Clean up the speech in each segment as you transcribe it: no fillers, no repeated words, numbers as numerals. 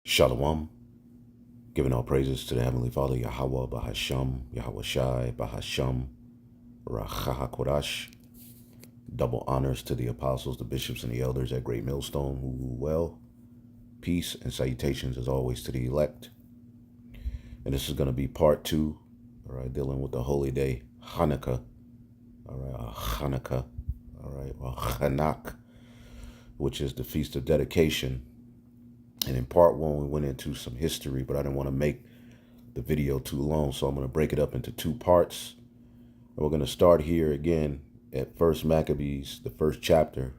Shalom, giving all praises to the Heavenly Father, Yahweh, Bahasham, Yahweh Shai, Bahasham, Rachahakodash. Double honors to the apostles, the bishops, and the elders at Great Millstone who rule well. Peace and salutations as always to the elect. And this is going to be part 2, all right, dealing with the holy day, Hanukkah, all right, Hanukkah, all right, or Hanak, which is the Feast of Dedication. And in part 1, we went into some history, but I didn't want to make the video too long, so I'm going to break it up into 2 parts. And we're going to start here again at 1 Maccabees, the 1st chapter,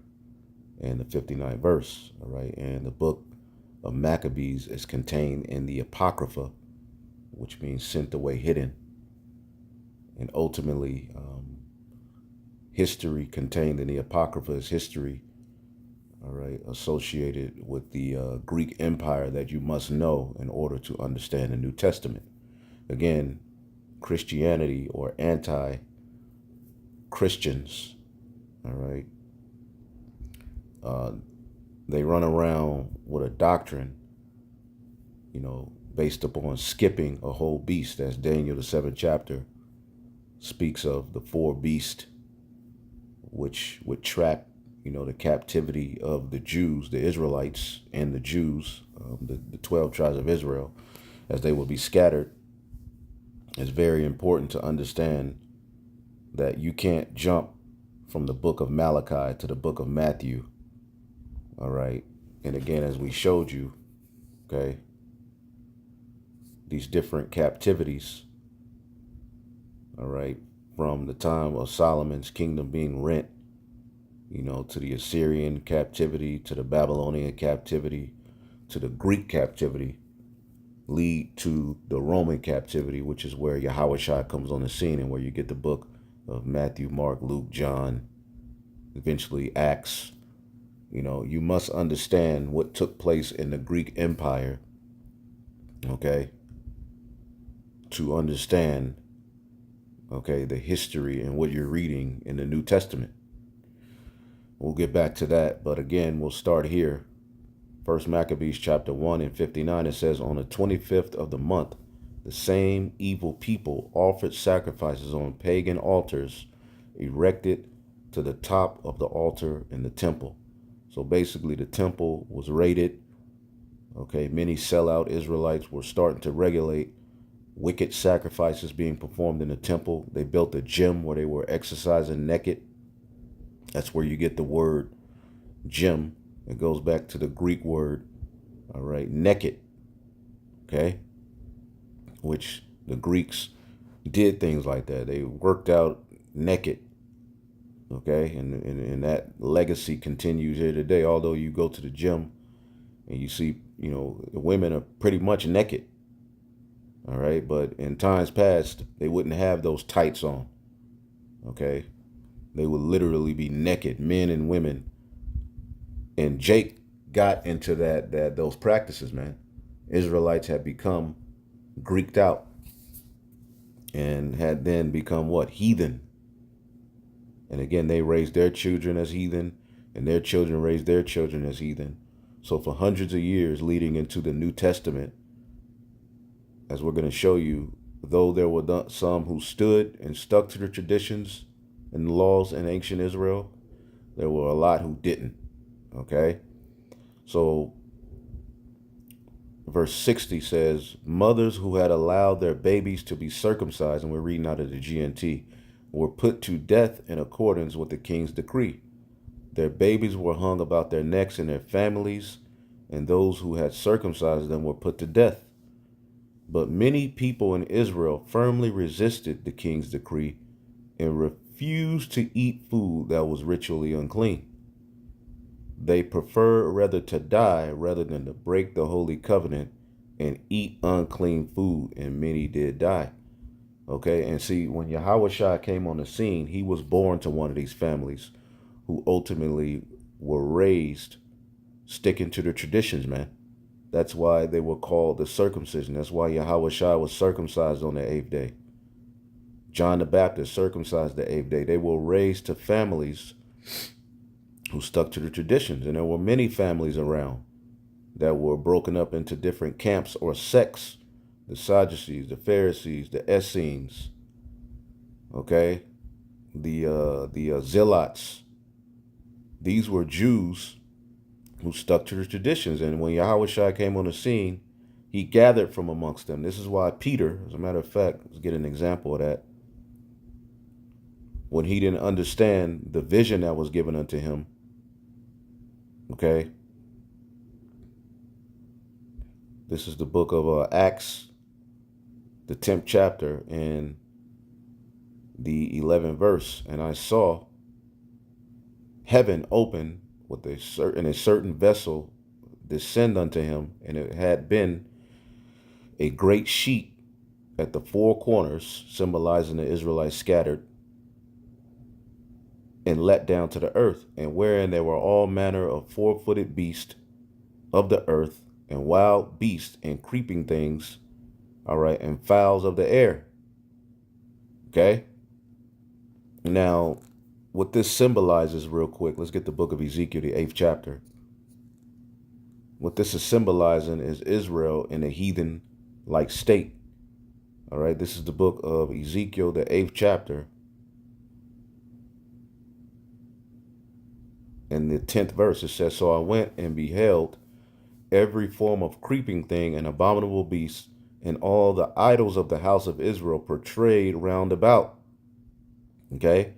and the 59th verse, all right? And the book of Maccabees is contained in the Apocrypha, which means sent away, hidden. And ultimately, history contained in the Apocrypha is history, all right, associated with the Greek Empire that you must know in order to understand the New Testament. Again, Christianity or anti-Christians, all right, they run around with a doctrine, based upon skipping a whole beast, as Daniel, the 7th chapter, speaks of the 4 beasts, which would track the captivity of the Jews, the Israelites, and the Jews, the 12 tribes of Israel, as they will be scattered. It's very important to understand that you can't jump from the book of Malachi to the book of Matthew. All right. And again, as we showed you, okay, these different captivities, all right, from the time of Solomon's kingdom being rent, to the Assyrian captivity, to the Babylonian captivity, to the Greek captivity, lead to the Roman captivity, which is where Yahushua comes on the scene and where you get the book of Matthew, Mark, Luke, John, eventually Acts. You must understand what took place in the Greek Empire, okay, to understand, okay, the history and what you're reading in the New Testament. We'll get back to that, but again, we'll start here. 1 Maccabees chapter 1 and 59, it says, on the 25th of the month, the same evil people offered sacrifices on pagan altars erected to the top of the altar in the temple. So basically the temple was raided. Okay, many sellout Israelites were starting to regulate wicked sacrifices being performed in the temple. They built a gym where they were exercising naked. That's where you get the word gym. It goes back to the Greek word, all right, naked, okay, which the Greeks did things like that. They worked out naked, okay, and that legacy continues here today. Although you go to the gym and you see, the women are pretty much naked, all right, but in times past, they wouldn't have those tights on, okay. They would literally be naked, men and women. And Jake got into those practices, man. Israelites had become Greeked out and had then become what? Heathen. And again, they raised their children as heathen, and their children raised their children as heathen. So for hundreds of years leading into the New Testament, as we're going to show you, though there were some who stood and stuck to the traditions and the laws in ancient Israel, there were a lot who didn't. Okay, so verse 60 says, mothers who had allowed their babies to be circumcised, and we're reading out of the GNT, were put to death in accordance with the king's decree. Their babies were hung about their necks and their families, and those who had circumcised them were put to death. But many people in Israel firmly resisted the king's decree and refused to eat food that was ritually unclean. They prefer rather to die rather than to break the holy covenant and eat unclean food, and many did die. Okay, and see, when Yahushua came on the scene, he was born to one of these families who ultimately were raised sticking to the traditions, man. That's why they were called the circumcision. That's why Yahushua was circumcised on the 8th day. John the Baptist circumcised the 8th day. They were raised to families who stuck to the traditions. And there were many families around that were broken up into different camps or sects: the Sadducees, the Pharisees, the Essenes, okay, the Zealots. These were Jews who stuck to the traditions. And when Yahushua came on the scene, he gathered from amongst them. This is why Peter, as a matter of fact, let's get an example of that. When he didn't understand the vision that was given unto him, okay, this is the book of Acts, the 10th chapter, and the 11th verse. And I saw heaven open with a certain vessel descend unto him, and it had been a great sheet at the four corners, symbolizing the Israelites scattered and let down to the earth, and wherein there were all manner of four-footed beasts of the earth, and wild beasts and creeping things, all right, and fowls of the air. Okay? Now, what this symbolizes, real quick, let's get the book of Ezekiel, the 8th chapter. What this is symbolizing is Israel in a heathen-like state. All right, this is the book of Ezekiel, the 8th chapter, and the 10th verse. It says, "So I went and beheld every form of creeping thing and abominable beast, and all the idols of the house of Israel portrayed round about." Okay?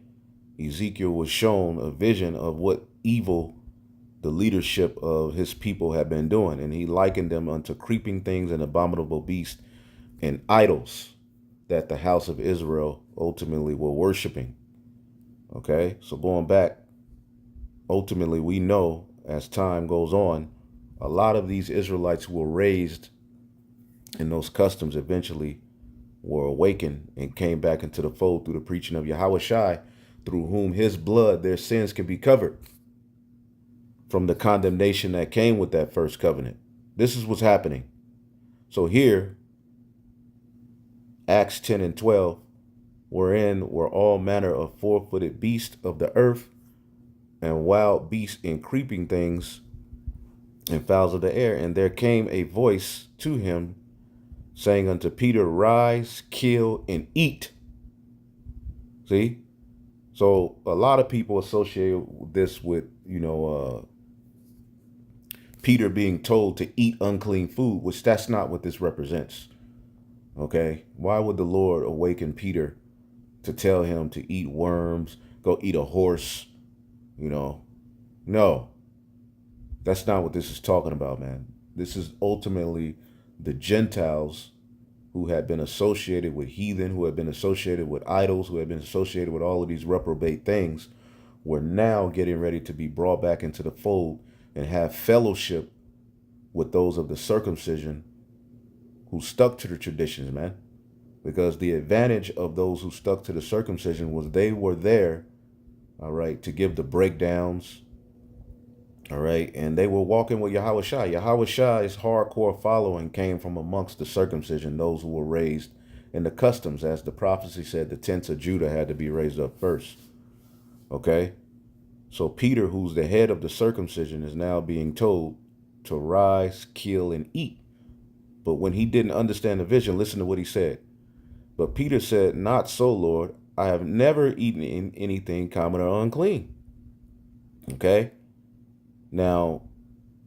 Ezekiel was shown a vision of what evil the leadership of his people had been doing, and he likened them unto creeping things and abominable beasts and idols that the house of Israel ultimately were worshiping. Okay? So going back, ultimately we know as time goes on, a lot of these Israelites who were raised in those customs eventually were awakened and came back into the fold through the preaching of Yahushua, through whom his blood, their sins can be covered from the condemnation that came with that first covenant. This is what's happening. So here, Acts 10 and 12, wherein were all manner of four-footed beasts of the earth, and wild beasts and creeping things, and fowls of the air. And there came a voice to him, saying unto Peter, "Rise, kill, and eat." See? So a lot of people associate this with, Peter being told to eat unclean food, which that's not what this represents. Okay? Why would the Lord awaken Peter to tell him to eat worms, go eat a horse? No. That's not what this is talking about, man. This is ultimately the Gentiles who had been associated with heathen, who had been associated with idols, who had been associated with all of these reprobate things, were now getting ready to be brought back into the fold and have fellowship with those of the circumcision who stuck to the traditions, man. Because the advantage of those who stuck to the circumcision was they were there, all right, to give the breakdowns, all right, and they were walking with Yahushua. Yahushua's hardcore following came from amongst the circumcision, those who were raised in the customs. As the prophecy said, the tents of Judah had to be raised up first. Okay? So Peter, who's the head of the circumcision, is now being told to rise, kill, and eat. But when he didn't understand the vision, listen to what he said. But Peter said, "Not so, Lord. I have never eaten anything common or unclean." Okay? Now,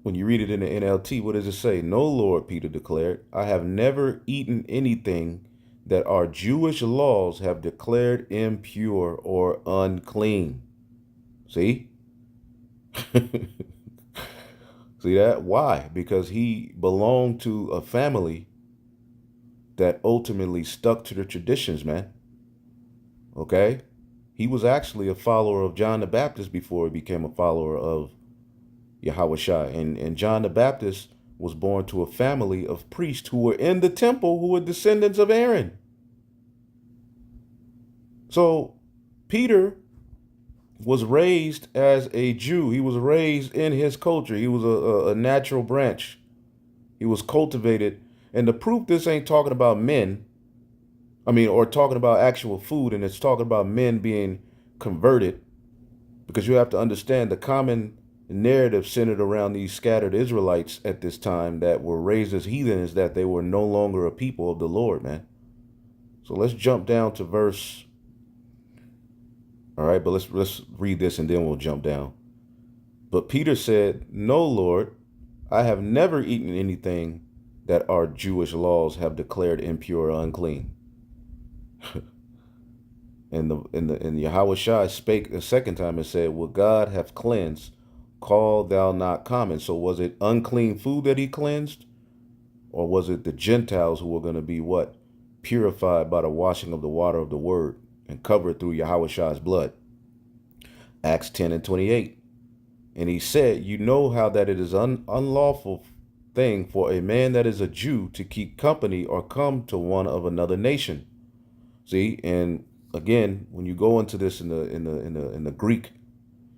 when you read it in the NLT, what does it say? "No, Lord," Peter declared, "I have never eaten anything that our Jewish laws have declared impure or unclean." See? See that? Why? Because he belonged to a family that ultimately stuck to the traditions, man. Okay? He was actually a follower of John the Baptist before he became a follower of Yahushua. And John the Baptist was born to a family of priests who were in the temple, who were descendants of Aaron. So Peter was raised as a Jew. He was raised in his culture. He was a natural branch. He was cultivated. And the proof this ain't talking about men, or talking about actual food, and it's talking about men being converted, because you have to understand the common narrative centered around these scattered Israelites at this time that were raised as heathen is that they were no longer a people of the Lord, man. So let's jump down to verse. All right, but let's read this and then we'll jump down. But Peter said, "No, Lord, I have never eaten anything that our Jewish laws have declared impure or unclean." And Yahweh Shai spake a second time and said, "What God hath cleansed, call thou not common." So was it unclean food that he cleansed? Or was it the Gentiles who were going to be what? Purified by the washing of the water of the word and covered through Yahweh Shai's blood. Acts 10 and 28. And he said, "You know how that it is unlawful thing for a man that is a Jew to keep company or come to one of another nation." See, and again, when you go into this in the Greek,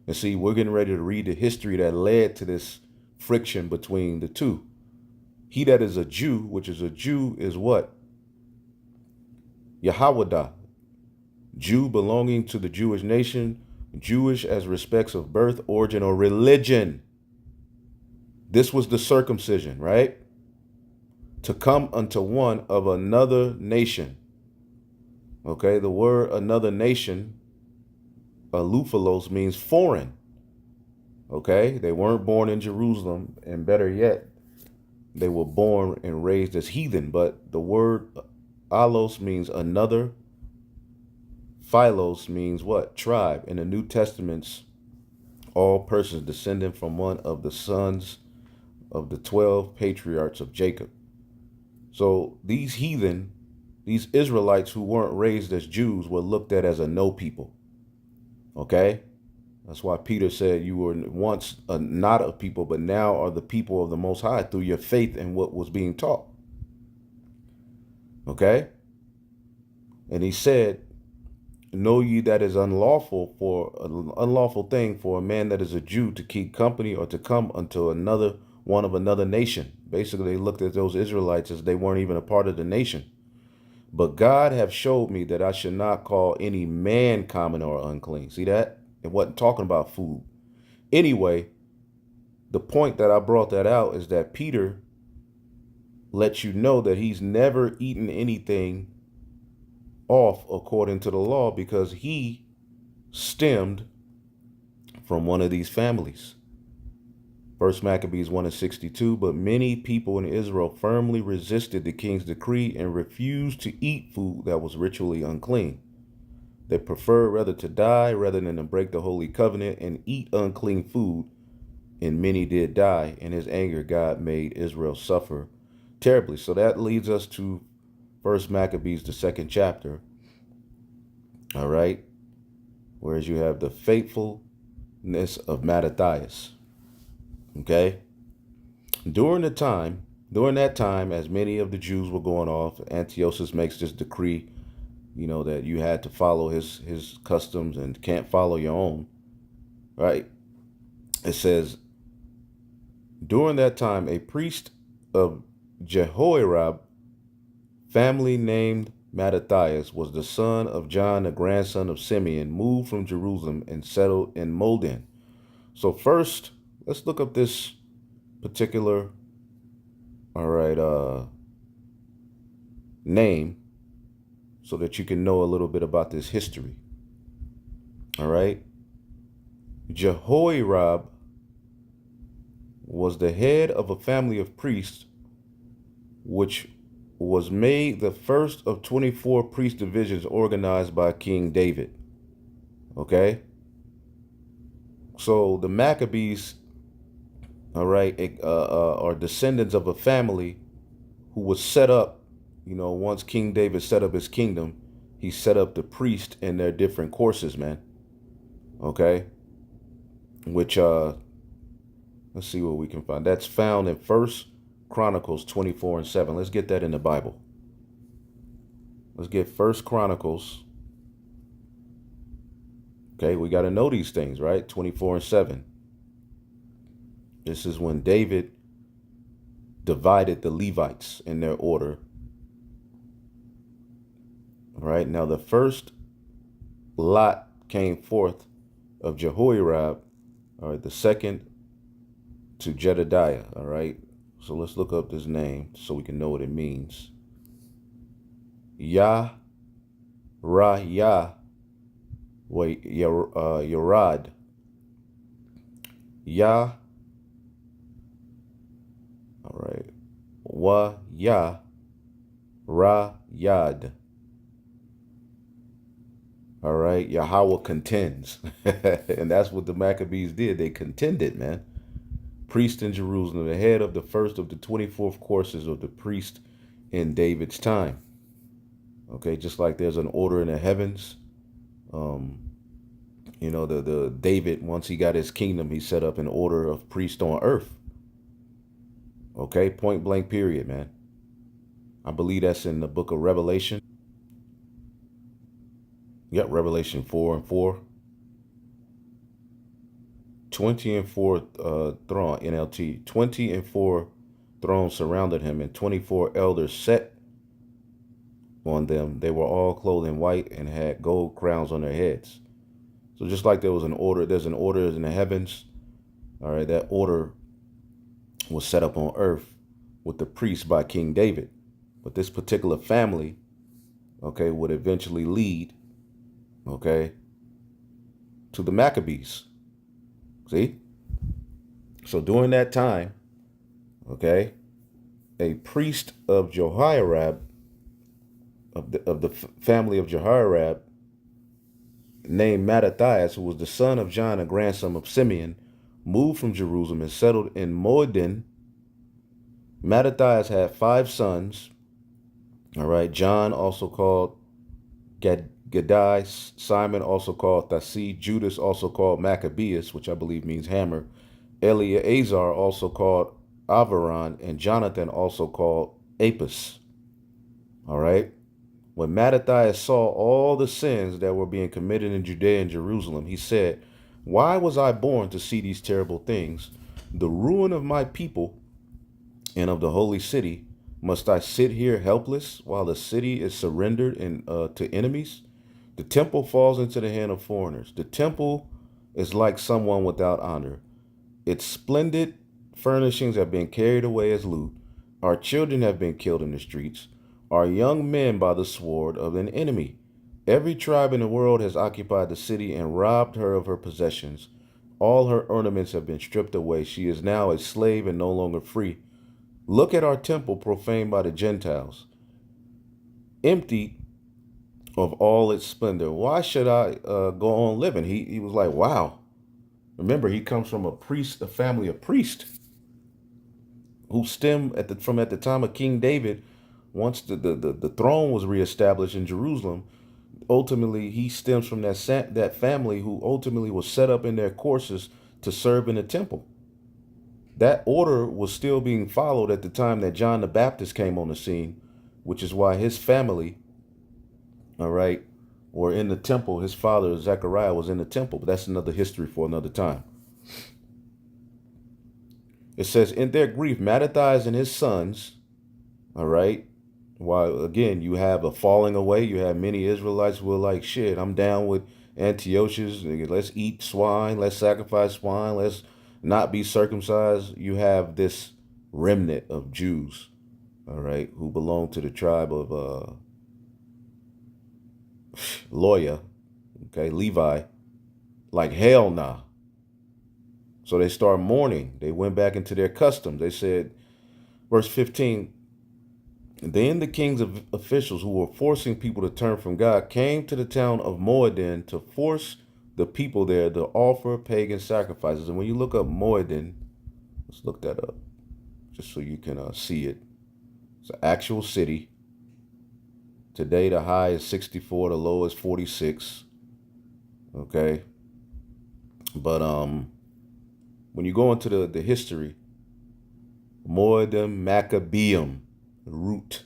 and see, we're getting ready to read the history that led to this friction between the two. He that is a Jew, which is a Jew, is what? Yahwadah, Jew belonging to the Jewish nation, Jewish as respects of birth, origin, or religion. This was the circumcision, right? To come unto one of another nation. Okay, the word another nation, aluphalos, means foreign. Okay, they weren't born in Jerusalem, and better yet, they were born and raised as heathen. But the word allos means another. Philos means what? Tribe. In the New Testament's, all persons descending from one of the sons of the 12 patriarchs of Jacob. So these heathen, these Israelites who weren't raised as Jews, were looked at as a no people. Okay? That's why Peter said you were once not a people, but now are the people of the Most High through your faith in what was being taught. Okay? And he said, "Know ye that is unlawful thing for a man that is a Jew to keep company or to come unto one of another nation." Basically, they looked at those Israelites as they weren't even a part of the nation. "But God have showed me that I should not call any man common or unclean." See that? It wasn't talking about food. Anyway, the point that I brought that out is that Peter lets you know that he's never eaten anything off according to the law because he stemmed from one of these families. First Maccabees 1 and 62. "But many people in Israel firmly resisted the king's decree and refused to eat food that was ritually unclean. They preferred rather to die rather than to break the holy covenant and eat unclean food, and many did die. In his anger, God made Israel suffer terribly." So that leads us to First Maccabees, the second chapter. All right. Whereas you have the faithfulness of Mattathias. Okay. During that time, as many of the Jews were going off, Antiochus makes this decree, that you had to follow his customs and can't follow your own. Right. It says, during that time, a priest of Jehoiarib, family named Mattathias, was the son of John, the grandson of Simeon, moved from Jerusalem and settled in Modin. So first, let's look up this particular, name so that you can know a little bit about this history. All right. Jehoiarib was the head of a family of priests, which was made the first of 24 priest divisions organized by King David. Okay. So the Maccabees, are descendants of a family who was set up, once King David set up his kingdom, he set up the priest in their different courses, man. Okay. Which, let's see what we can find. That's found in First Chronicles 24 and 7. Let's get that in the Bible. Let's get First Chronicles. Okay, we got to know these things, right? 24 and 7. This is when David divided the Levites in their order. Right now, the first lot came forth of Jehoiarib. All right, the second to Jedediah. All right. So let's look up this name so we can know what it means. Yah Ra Yah Yorad. Yah. All right. Wa Yah Ra Yad. All right. Yahweh contends. And that's what the Maccabees did. They contended, man. Priest in Jerusalem, the head of the first of the 24th courses of the priest in David's time. Okay, just like there's an order in the heavens. The David, once he got his kingdom, he set up an order of priest on earth. Okay, point blank period, man. I believe that's in the book of Revelation. Yep, Revelation 4:4. 20 and 4 throne, NLT. 20 and 4 thrones surrounded him, and 24 elders sat on them. They were all clothed in white and had gold crowns on their heads. So just like there was an order, there's an order in the heavens. All right, that order was set up on earth with the priests by King David. But this particular family, okay, would eventually lead, okay, to the Maccabees. See? So during that time, okay, a priest of Jehoiarib, of the family of Jehoiarib, named Mattathias, who was the son of John, a grandson of Simeon, moved from Jerusalem and settled in Moedin. Mattathias had 5 sons. All right, John, also called Gaddai, Simon, also called Thasi, Judas, also called Maccabeus, which I believe means hammer, Eleazar, also called Avaron, and Jonathan, also called Apis. All right. When Mattathias saw all the sins that were being committed in Judea and Jerusalem, he said, "Why was I born to see these terrible things? The ruin of my people and of the holy city. Must I sit here helpless while the city is surrendered to enemies? The temple falls into the hand of foreigners. The temple is like someone without honor. Its splendid furnishings have been carried away as loot. Our children have been killed in the streets. Our young men by the sword of an enemy. Every tribe in the world has occupied the city and robbed her of her possessions. All her ornaments have been stripped away. She is now a slave and no longer free. Look at our temple profaned by the Gentiles, emptied of all its splendor. Why should I go on living?" He was like, wow. Remember, he comes from a family of priests who stem from at the time of King David. Once the throne was reestablished in Jerusalem, ultimately he stems from that family who ultimately was set up in their courses to serve in the temple. That order was still being followed at the time that John the Baptist came on the scene, which is why his family, all right, were in the temple. His father, Zechariah, was in the temple, but that's another history for another time. It says, in their grief, Mattathias and his sons, all right, while again, you have a falling away, you have many Israelites who are like, shit, I'm down with Antiochus, let's eat swine, let's sacrifice swine, let's not be circumcised. You have this remnant of Jews, all right, who belong to the tribe of Loya, okay, Levi, like hell nah. So they start mourning. They went back into their customs. They said, verse 15, then the king's officials who were forcing people to turn from God came to the town of Moedin to force the people there to offer pagan sacrifices. And when you look up Moedin, let's look that up just so you can see it. It's an actual city. Today, the high is 64, the low is 46. Okay. But when you go into the history, Moedim Maccabeum, root,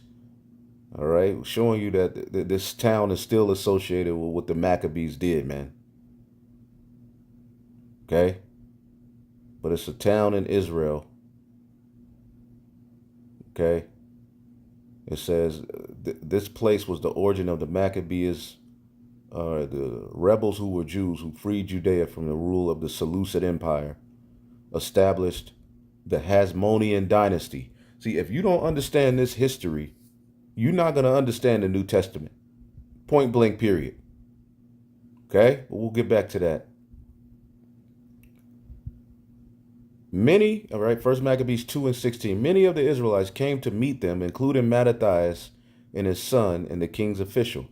all right, showing you that this town is still associated with what the Maccabees did, man. Okay. But it's a town in Israel. Okay. It says this place was the origin of the Maccabees, the rebels who were Jews who freed Judea from the rule of the Seleucid Empire, established the Hasmonean dynasty. See, if you don't understand this history, you're not going to understand the New Testament. Point blank, period. Okay? But we'll get back to that. Many, all right, First Maccabees 2:16, many of the Israelites came to meet them, including Mattathias and his son and the king's official.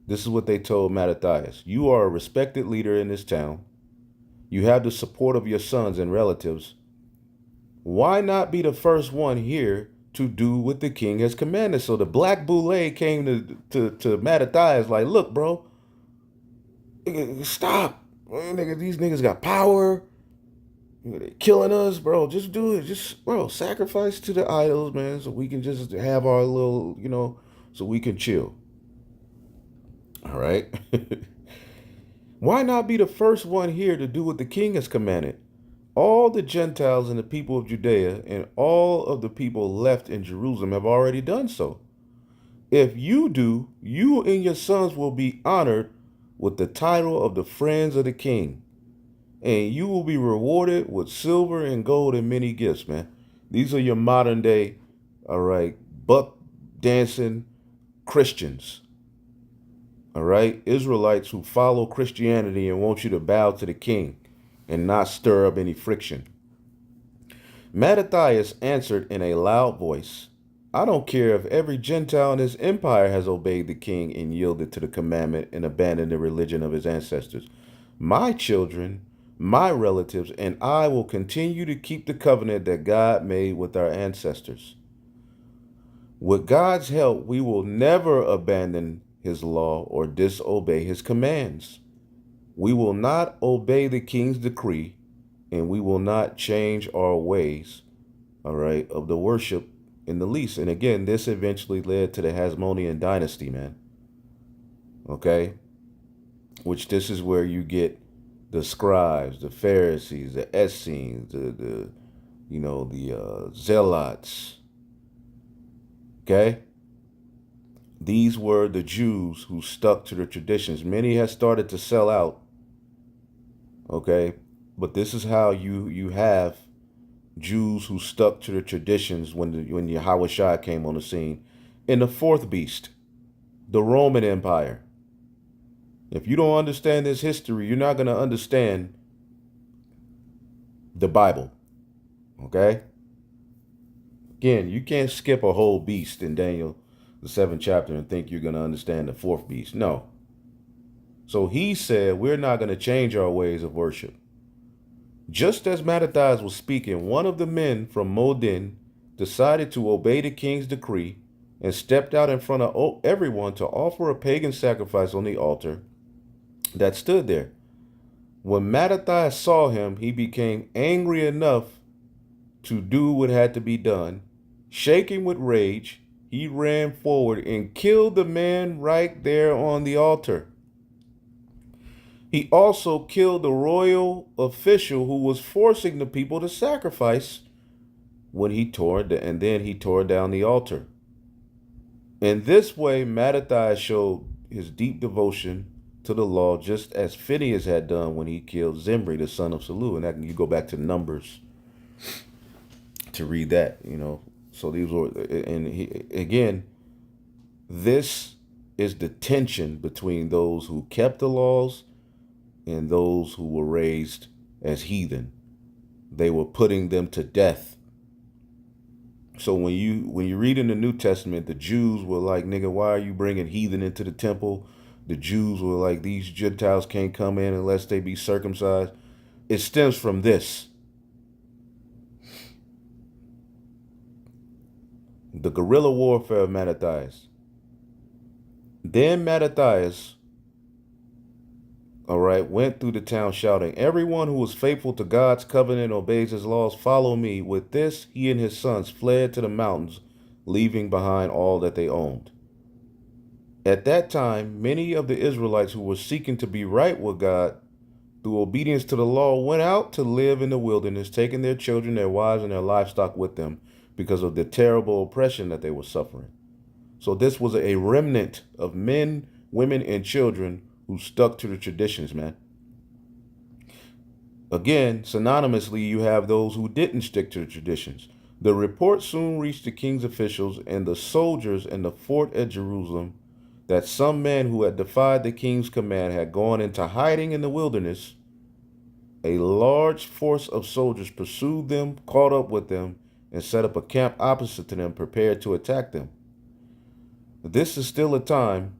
This is what they told Mattathias. You are a respected leader in this town. You have the support of your sons and relatives. Why not be the first one here to do what the king has commanded? So the black boule came to Mattathias like, look, bro, stop. These niggas got power. They're killing us, bro. Just do it. Just, bro, sacrifice to the idols, man, so we can just have our little, so we can chill. All right. Why not be the first one here to do what the king has commanded? All the Gentiles and the people of Judea and all of the people left in Jerusalem have already done so. If you do, you and your sons will be honored with the title of the friends of the king. And you will be rewarded with silver and gold and many gifts, man. These are your modern day, all right, buck dancing Christians. All right, Israelites who follow Christianity and want you to bow to the king and not stir up any friction. Mattathias answered in a loud voice, I don't care if every Gentile in his empire has obeyed the king and yielded to the commandment and abandoned the religion of his ancestors. My children, my relatives, and I will continue to keep the covenant that God made with our ancestors. With God's help, we will never abandon his law or disobey his commands. We will not obey the king's decree, and we will not change our ways, all right, of the worship in the least. And again, this eventually led to the Hasmonean dynasty, man. Okay? Which this is where you get the scribes, the Pharisees, the Essenes, the zealots. Okay? These were the Jews who stuck to the traditions. Many had started to sell out. Okay? But this is how you have Jews who stuck to the traditions when Yahushua came on the scene. And the fourth beast, the Roman Empire. If you don't understand this history, you're not going to understand the Bible. Okay? Again, you can't skip a whole beast in Daniel, the 7th chapter, and think you're going to understand the fourth beast. No. So he said, we're not going to change our ways of worship. Just as Mattathias was speaking, one of the men from Modin decided to obey the king's decree and stepped out in front of everyone to offer a pagan sacrifice on the altar that stood there. When Mattathias saw him, he became angry enough to do what had to be done. Shaking with rage, he ran forward and killed the man right there on the altar. He also killed the royal official who was forcing the people to sacrifice when he tore down the altar. In this way, Mattathias showed his deep devotion to the law, just as Phineas had done when he killed Zimri, the son of Salu. And that you go back to Numbers to read that, So these were, again, this is the tension between those who kept the laws and those who were raised as heathen. They were putting them to death. So when you read in the New Testament, the Jews were like, nigga, why are you bringing heathen into the temple? The Jews were like, these Gentiles can't come in unless they be circumcised. It stems from this. The guerrilla warfare of Mattathias. Then Mattathias, went through the town shouting, everyone who is faithful to God's covenant and obeys his laws, follow me. With this, he and his sons fled to the mountains, leaving behind all that they owned. At that time, many of the Israelites who were seeking to be right with God through obedience to the law went out to live in the wilderness, taking their children, their wives, and their livestock with them because of the terrible oppression that they were suffering. So this was a remnant of men, women, and children who stuck to the traditions, man. Again, synonymously, you have those who didn't stick to the traditions. The report soon reached the king's officials and the soldiers in the fort at Jerusalem that some men who had defied the king's command had gone into hiding in the wilderness. A large force of soldiers pursued them, caught up with them, and set up a camp opposite to them, prepared to attack them. This is still a time.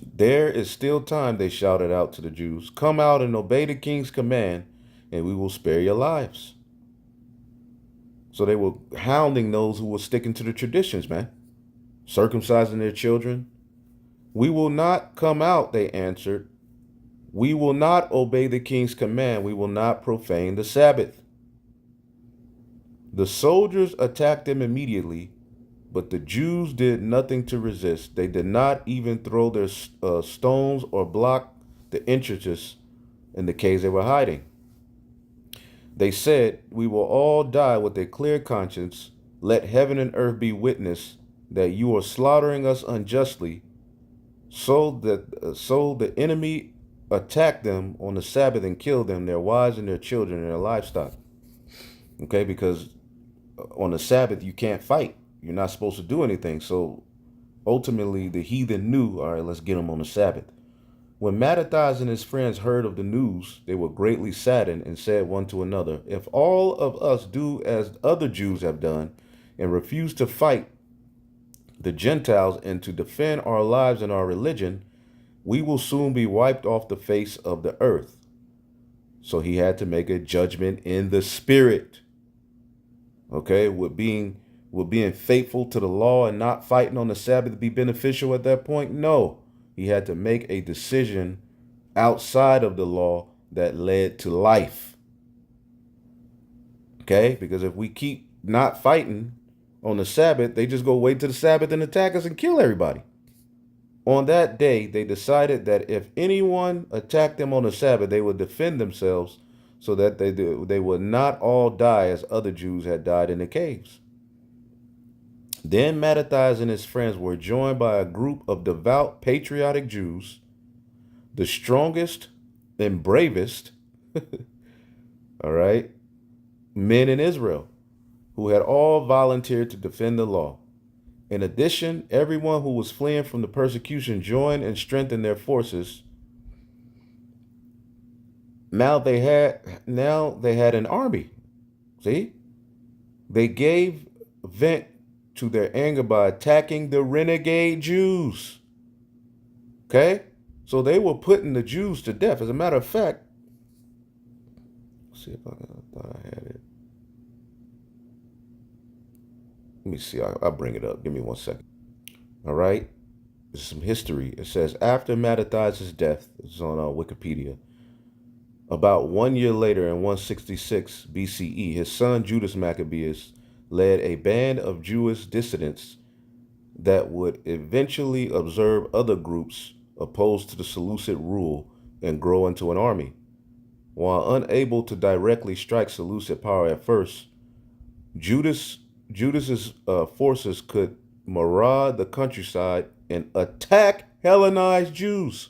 There is still time, they shouted out to the Jews. Come out and obey the king's command, and we will spare your lives. So they were hounding those who were sticking to the traditions, man. Circumcising their children. We will not come out, they answered. We will not obey the king's command. We will not profane the Sabbath. The soldiers attacked them immediately, but the Jews did nothing to resist. They did not even throw their stones or block the entrances in the caves they were hiding. They said, we will all die with a clear conscience. Let heaven and earth be witness that you are slaughtering us unjustly. So the enemy attacked them on the Sabbath and killed them, their wives and their children and their livestock. Okay, because on the Sabbath you can't fight. You're not supposed to do anything. So ultimately the heathen knew, all right, let's get them on the Sabbath. When Mattathias and his friends heard of the news, they were greatly saddened and said one to another, if all of us do as other Jews have done and refuse to fight the Gentiles and to defend our lives and our religion, we will soon be wiped off the face of the earth. So he had to make a judgment in the spirit. Okay, would being faithful to the law and not fighting on the Sabbath be beneficial at that point? No. He had to make a decision outside of the law that led to life. Okay? Because if we keep not fighting on the Sabbath, they just go wait to the Sabbath and attack us and kill everybody. On that day, they decided that if anyone attacked them on the Sabbath, they would defend themselves so that they would not all die as other Jews had died in the caves. Then Mattathias and his friends were joined by a group of devout, patriotic Jews, the strongest and bravest, all right, men in Israel, who had all volunteered to defend the law. In addition, everyone who was fleeing from the persecution joined and strengthened their forces. Now they had an army. See? They gave vent to their anger by attacking the renegade Jews. Okay? So they were putting the Jews to death. As a matter of fact, let's see if I thought I had it. Let me see. I'll bring it up. Give me 1 second. All right. This is some history. It says, after Mattathias' death, it's on Wikipedia, about 1 year later in 166 BCE, his son Judas Maccabeus led a band of Jewish dissidents that would eventually observe other groups opposed to the Seleucid rule and grow into an army. While unable to directly strike Seleucid power at first, Judas's forces could maraud the countryside and attack Hellenized Jews,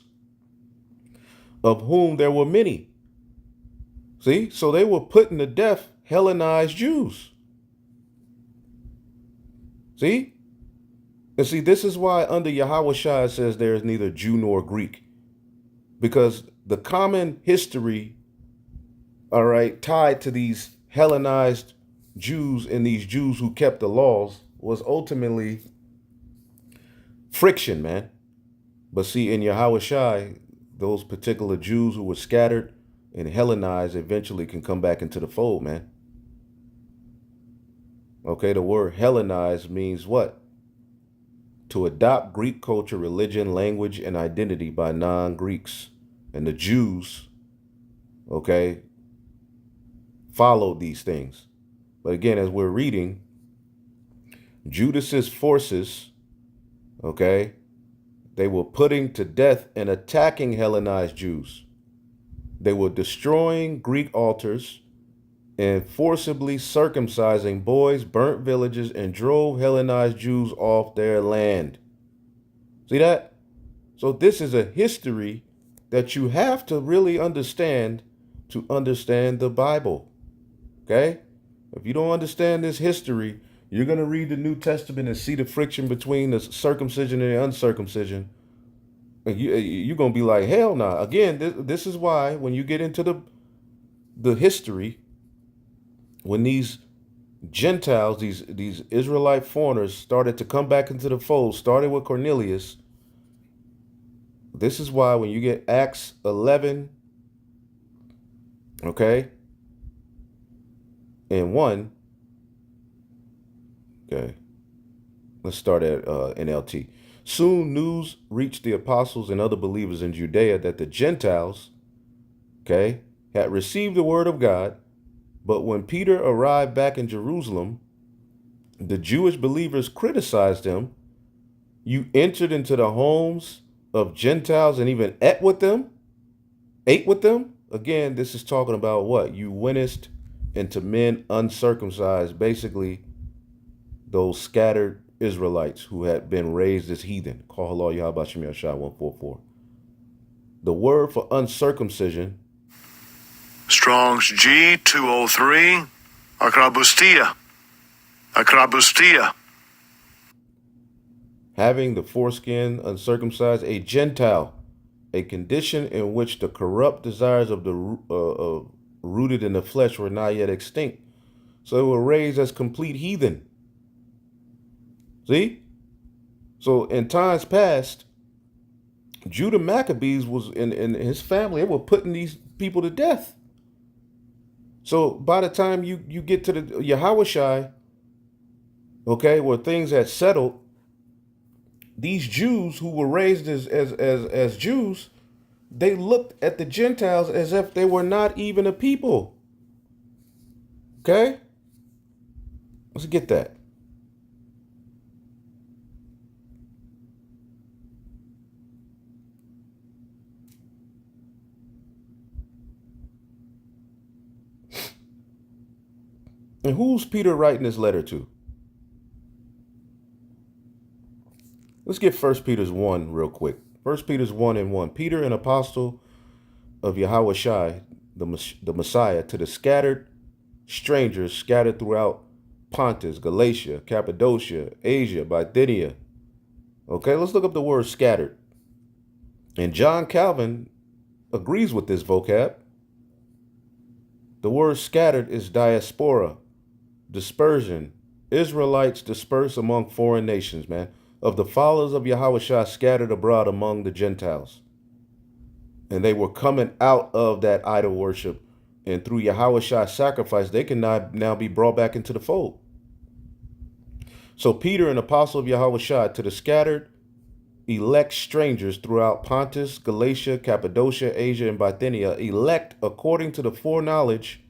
of whom there were many. See, so they were putting to death Hellenized Jews. See? And see, this is why under Yahushua it says there is neither Jew nor Greek. Because the common history, all right, tied to these Hellenized Jews and these Jews who kept the laws was ultimately friction, man. But see, in Yahushua, those particular Jews who were scattered and Hellenized eventually can come back into the fold, man. Okay, the word Hellenized means what? To adopt Greek culture, religion, language, and identity by non-Greeks. And the Jews, okay, followed these things. But again, as we're reading, Judas's forces, okay, they were putting to death and attacking Hellenized Jews. They were destroying Greek altars and forcibly circumcising boys, burnt villages, and drove Hellenized Jews off their land. See that? So this is a history that you have to really understand to understand the Bible. Okay? If you don't understand this history, you're going to read the New Testament and see the friction between the circumcision and the uncircumcision. And you're going to be like, hell no. Nah. Again, this is why when you get into the history, when these Gentiles, these Israelite foreigners started to come back into the fold, started with Cornelius. This is why when you get Acts 11, okay, and 1, okay, let's start at NLT. Soon news reached the apostles and other believers in Judea that the Gentiles, okay, had received the word of God. But when Peter arrived back in Jerusalem, the Jewish believers criticized him. You entered into the homes of Gentiles and even ate with them? Ate with them? Again, this is talking about what? You wentest into men uncircumcised, basically those scattered Israelites who had been raised as heathen. Call Allah Yahweh Shem Yashai 144. The word for uncircumcision, Strong's G203, akrabustia. Akrabustia. having the foreskin uncircumcised, a Gentile, a condition in which the corrupt desires of the rooted in the flesh were not yet extinct. So they were raised as complete heathen. See? So in times past, Judah Maccabees was in his family, they were putting these people to death. So by the time you get to the Yahushai, okay, where things had settled, these Jews who were raised as Jews, they looked at the Gentiles as if they were not even a people. Okay? Let's get that. And who's Peter writing this letter to? Let's get 1 Peter's 1 real quick. 1 Peter's 1 and 1. Peter, an apostle of Yahushai, the Messiah, to the scattered strangers scattered throughout Pontus, Galatia, Cappadocia, Asia, Bithynia. Okay, let's look up the word scattered. And John Calvin agrees with this vocab. The word scattered is diaspora, dispersion. Israelites dispersed among foreign nations, man. Of the followers of Yahushua scattered abroad among the Gentiles. And they were coming out of that idol worship. And through Yahushua's sacrifice, they can now be brought back into the fold. So Peter, an apostle of Yahushua, to the scattered elect strangers throughout Pontus, Galatia, Cappadocia, Asia, and Bithynia, elect according to the foreknowledge,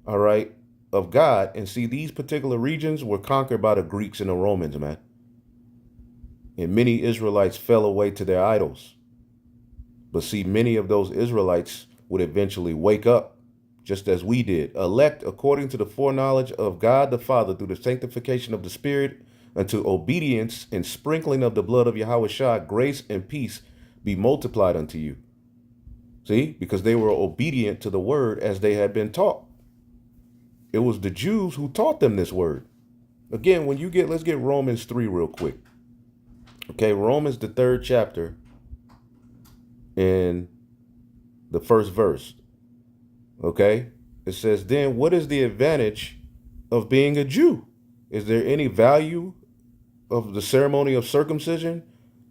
all right, of God. And see, these particular regions were conquered by the Greeks and the Romans, man. And many Israelites fell away to their idols. But see, many of those Israelites would eventually wake up, just as we did, elect according to the foreknowledge of God the Father through the sanctification of the Spirit, unto obedience and sprinkling of the blood of Yahushua, grace and peace be multiplied unto you. See, because they were obedient to the word as they had been taught. It was the Jews who taught them this word. Again, let's get Romans 3 real quick. Okay, Romans, the 3rd chapter, in the 1st verse. Okay, it says, then what is the advantage of being a Jew? Is there any value of the ceremony of circumcision?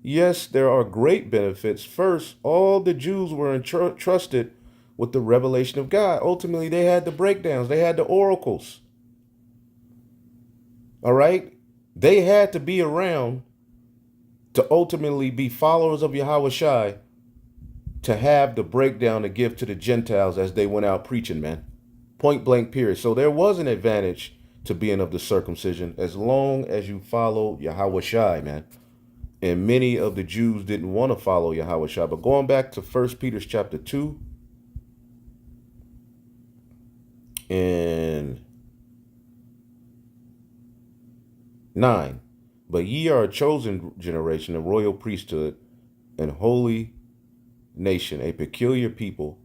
Yes, there are great benefits. First, all the Jews were entrusted with the revelation of God. Ultimately, they had the breakdowns. They had the oracles. All right? They had to be around to ultimately be followers of Yahushua, to have the breakdown to give to the Gentiles as they went out preaching, man. Point blank period. So there was an advantage to being of the circumcision as long as you follow Yahushua, man. And many of the Jews didn't want to follow Yahushua. But going back to 1 Peter chapter 2 and 9. But ye are a chosen generation, a royal priesthood, and holy nation, a peculiar people,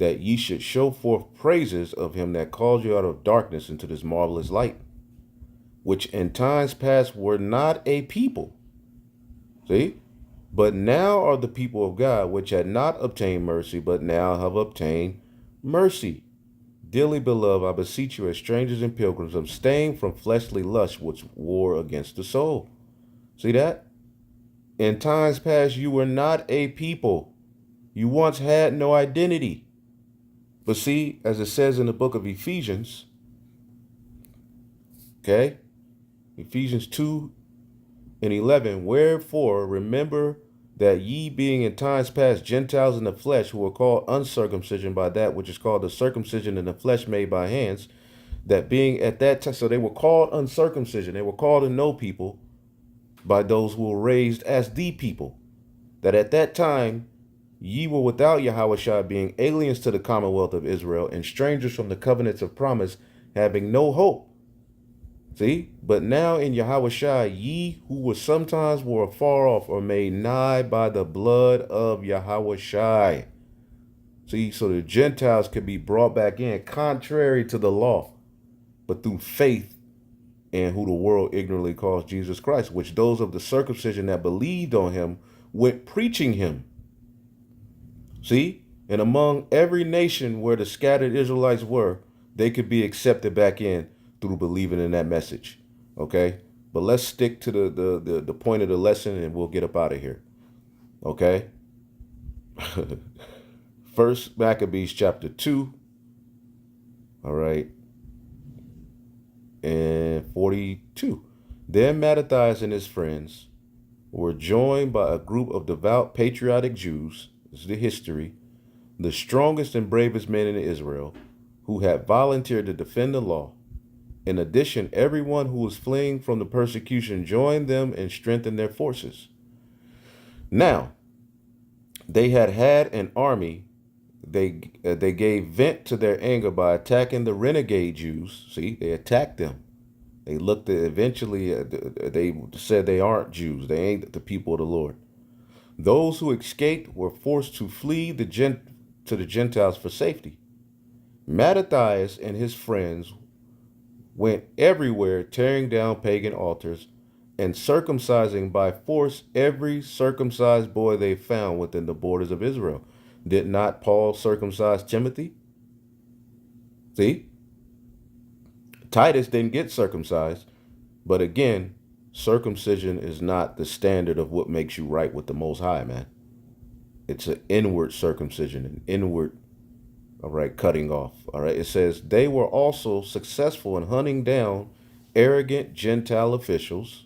that ye should show forth praises of him that called you out of darkness into this marvelous light, which in times past were not a people. See? But now are the people of God, which had not obtained mercy, but now have obtained mercy. Dearly beloved, I beseech you as strangers and pilgrims, abstain from fleshly lusts which war against the soul. See that? In times past, you were not a people. You once had no identity. But see, as it says in the book of Ephesians, okay, Ephesians 2:11, wherefore remember that ye being in times past Gentiles in the flesh, who were called uncircumcision by that which is called the circumcision in the flesh made by hands, that being at that time, so they were called uncircumcision, they were called a no people by those who were raised as the people, that at that time ye were without Yahushua, being aliens to the commonwealth of Israel and strangers from the covenants of promise, having no hope. See, but now in Yahushua, ye who were sometimes were afar off are made nigh by the blood of Yahushua. See, so the Gentiles could be brought back in contrary to the law, but through faith in who the world ignorantly calls Jesus Christ, which those of the circumcision that believed on him went preaching him. See, and among every nation where the scattered Israelites were, they could be accepted back in through believing in that message. Okay, but let's stick to the point of the lesson, and we'll get up out of here. Okay. First Maccabees chapter 2. All right. And 42. Then Mattathias and his friends were joined by a group of devout patriotic Jews. This is the history. The strongest and bravest men in Israel, who had volunteered to defend the law. In addition, everyone who was fleeing from the persecution joined them and strengthened their forces. Now, they had an army. They gave vent to their anger by attacking the renegade Jews. See, they attacked them. They looked at eventually, they said they aren't Jews. They ain't the people of the Lord. Those who escaped were forced to flee to the Gentiles for safety. Mattathias and his friends went everywhere, tearing down pagan altars and circumcising by force every circumcised boy they found within the borders of Israel. Did not Paul circumcise Timothy? See? Titus didn't get circumcised, but again, circumcision is not the standard of what makes you right with the Most High, man. It's an inward circumcision, an inward, all right, cutting off. All right, it says they were also successful in hunting down arrogant Gentile officials.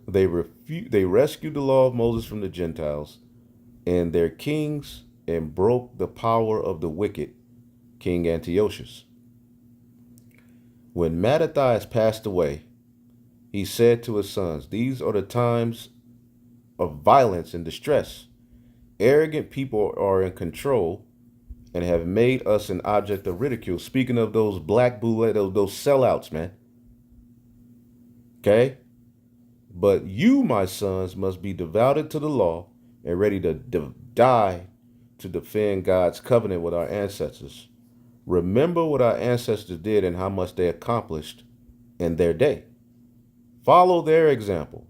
They rescued the law of Moses from the Gentiles and their kings and broke the power of the wicked King Antiochus. When Mattathias passed away, he said to his sons, these are the times of violence and distress. Arrogant people are in control and have made us an object of ridicule. Speaking of those black boule, those sellouts, man. Okay? But you, my sons, must be devoted to the law and ready to die to defend God's covenant with our ancestors. Remember what our ancestors did and how much they accomplished in their day. Follow their example,